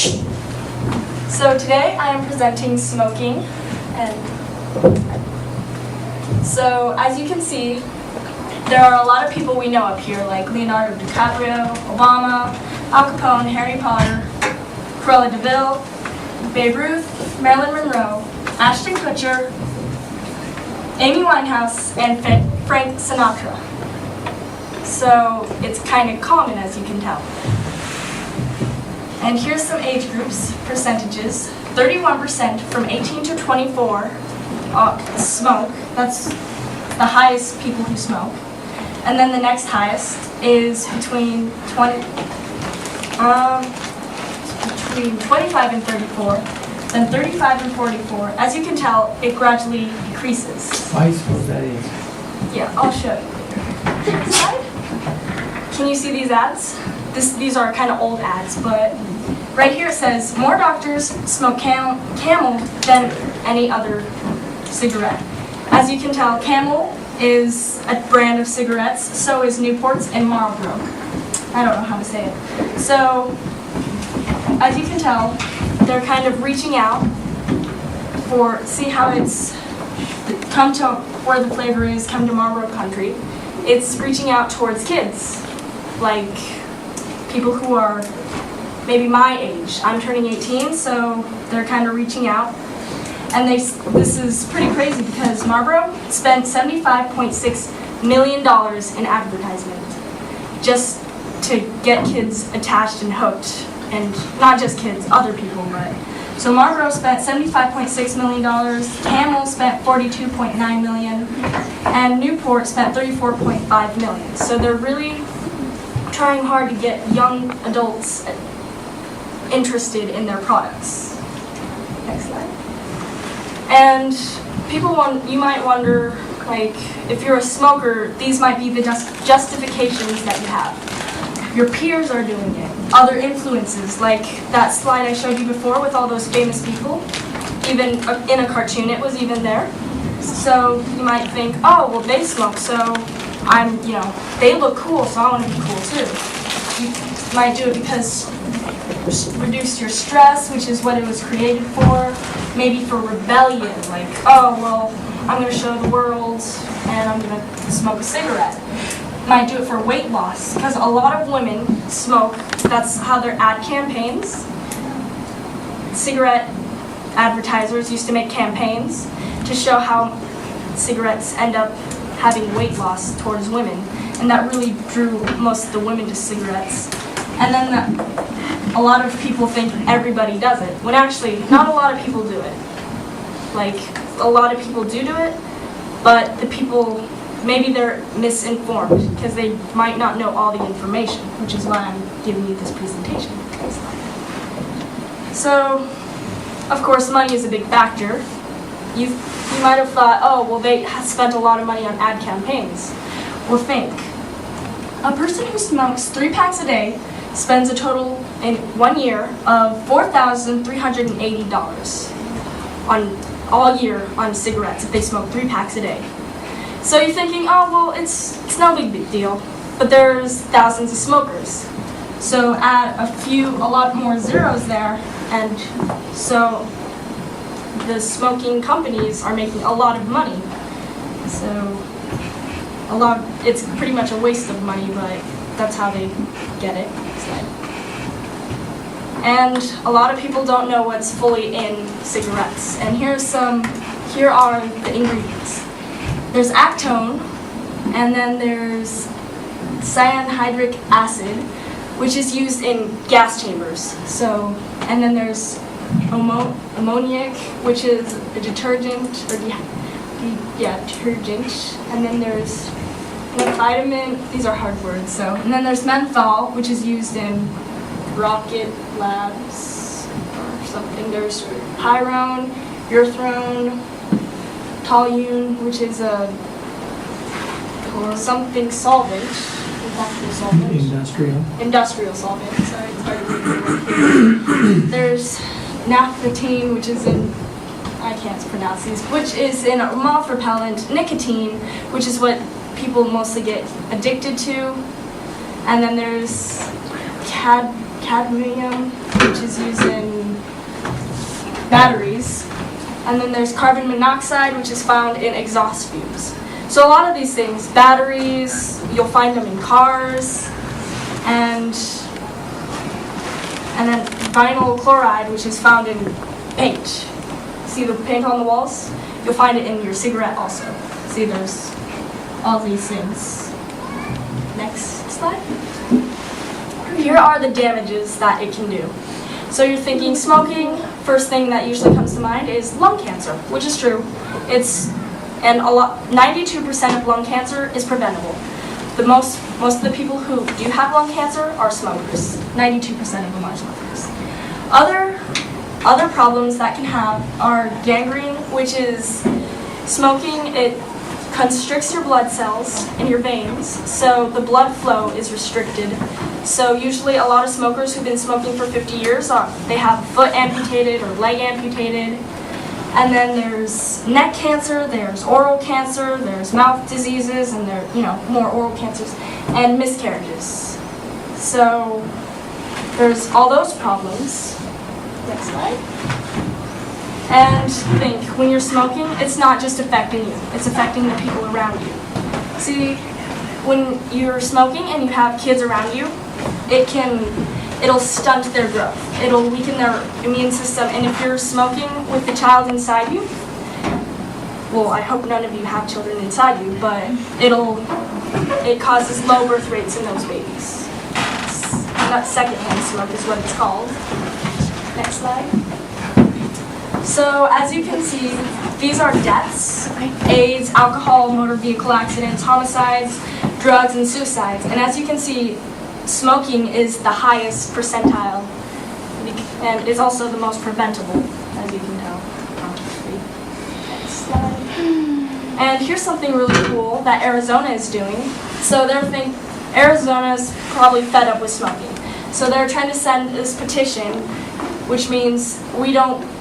So today I am presenting smoking, and so as you can see, there are a lot of people we know up here, like Leonardo DiCaprio, Obama, Al Capone, Harry Potter, Cruella de Vil, Babe Ruth, Marilyn Monroe, Ashton Kutcher, Amy Winehouse, and Frank Sinatra. So it's kind of common, as you can tell. And here's some age groups, percentages. 31% from 18 to 24 smoke. That's the highest people who smoke. And then the next highest is between 25 and 34. Then 35 and 44. As you can tell, it gradually decreases. I suppose that is. Yeah, I'll show you. Next slide. Can you see these ads? These are kind of old ads, but right here it says, more doctors smoke Camel than any other cigarette. As you can tell, Camel is a brand of cigarettes, so is Newport's and Marlboro. I don't know how to say it. So, as you can tell, they're kind of reaching out see how it's come to where the flavor is, come to Marlboro country. It's reaching out towards kids, like people who are maybe my age. I'm turning 18, so they're kind of reaching out. And this is pretty crazy because Marlboro spent $75.6 million in advertisement just to get kids attached and hooked. And not just kids, other people, but. So Marlboro spent $75.6 million, Camel spent $42.9 million, and Newport spent $34.5 million. So they're really trying hard to get young adults interested in their products. Next slide. And you might wonder, like, if you're a smoker, these might be the justifications that you have. Your peers are doing it. Other influences, like that slide I showed you before with all those famous people, even in a cartoon, it was even there. So you might think, oh, well, they smoke, so they look cool, so I want to be cool too. You might do it because reduce your stress, which is what it was created for. Maybe for rebellion, like, oh, well, I'm going to show the world and I'm going to smoke a cigarette. Might do it for weight loss, because a lot of women smoke. That's how their ad campaigns. Cigarette advertisers used to make campaigns to show how cigarettes end up having weight loss towards women, and that really drew most of the women to cigarettes. And then a lot of people think everybody does it, when actually not a lot of people do it. Like, a lot of people do it, but the people, maybe they're misinformed because they might not know all the information, which is why I'm giving you this presentation. So, of course, money is a big factor. You might have thought, oh, well, they spent a lot of money on ad campaigns. Well, think. A person who smokes 3 packs a day spends a total in 1 year of $4,380 on all year on cigarettes if they smoke 3 packs a day. So you're thinking, oh, well, it's no big deal, but there's thousands of smokers. So add a lot more zeros there, and so the smoking companies are making a lot of money. So it's pretty much a waste of money, but that's how they get it. And a lot of people don't know what's fully in cigarettes. And here are the ingredients. There's acetone, and then there's cyanhydric acid, which is used in gas chambers. So, and then there's ammoniac, which is a detergent, detergent. And then there's vitamin. These are hard words. So, and then there's menthol, which is used in rocket labs or something. There's pyrone, urethane, toluene, which is a something solvent. Industrial solvent. Sorry, it's hard to read. There's naphthalene, which is I can't pronounce these, which is in a moth repellent, nicotine, which is what people mostly get addicted to, and then there's cadmium, which is used in batteries. And then there's carbon monoxide, which is found in exhaust fumes. So a lot of these things, batteries, you'll find them in cars, and then vinyl chloride, which is found in paint. See the paint on the walls? You'll find it in your cigarette also. See, there's all these things. Next slide. Here are the damages that it can do. So you're thinking smoking, first thing that usually comes to mind is lung cancer, which is true. 92% of lung cancer is preventable. Most of the people who do have lung cancer are smokers. 92% of them are smokers. Other problems that can have are gangrene, which is smoking. It constricts your blood cells in your veins, so the blood flow is restricted. So usually a lot of smokers who've been smoking for 50 years, they have a foot amputated or leg amputated. And then there's neck cancer, there's oral cancer, there's mouth diseases, and there, more oral cancers, and miscarriages. So there's all those problems. Next slide. And think, when you're smoking, it's not just affecting you, it's affecting the people around you. See, when you're smoking and you have kids around you, it'll stunt their growth. It'll weaken their immune system, and if you're smoking with the child inside you, well, I hope none of you have children inside you, but it causes low birth rates in those babies. Not secondhand smoke is what it's called. Next slide. So as you can see, these are deaths: AIDS, alcohol, motor vehicle accidents, homicides, drugs, and suicides. And as you can see, smoking is the highest percentile and is also the most preventable, as you can tell. Next slide. And here's something really cool that Arizona is doing. So Arizona's probably fed up with smoking. So they're trying to send this petition, which means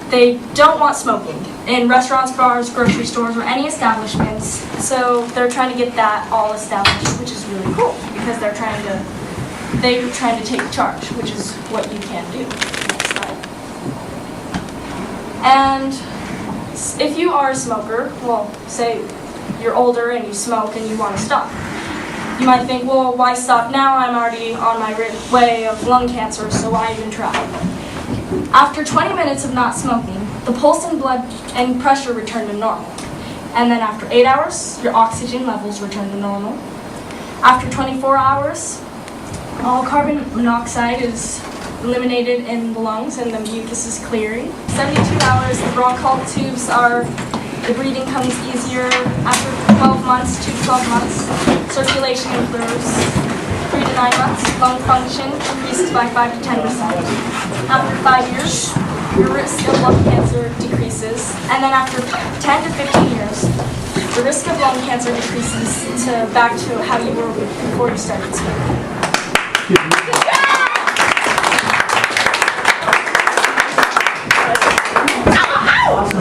they don't want smoking in restaurants, bars, grocery stores, or any establishments. So they're trying to get that all established, which is really cool because they're trying to take charge, which is what you can do. Next slide. And if you are a smoker, well, say you're older and you smoke and you want to stop, you might think, well, why stop now? I'm already on my way of lung cancer, so why even try? After 20 minutes of not smoking, the pulse and blood and pressure return to normal. And then after 8 hours, your oxygen levels return to normal. After 24 hours, all carbon monoxide is eliminated in the lungs and the mucus is clearing. 72 hours, the bronchial tubes the breathing comes easier. After 12 months, 2 to 12 months, circulation improves. 3 to 9 months, lung function increases by 5 to 10%. After 5 years, your risk of lung cancer decreases. And then after 10 to 15 years, the risk of lung cancer decreases back to how you were before you started smoking.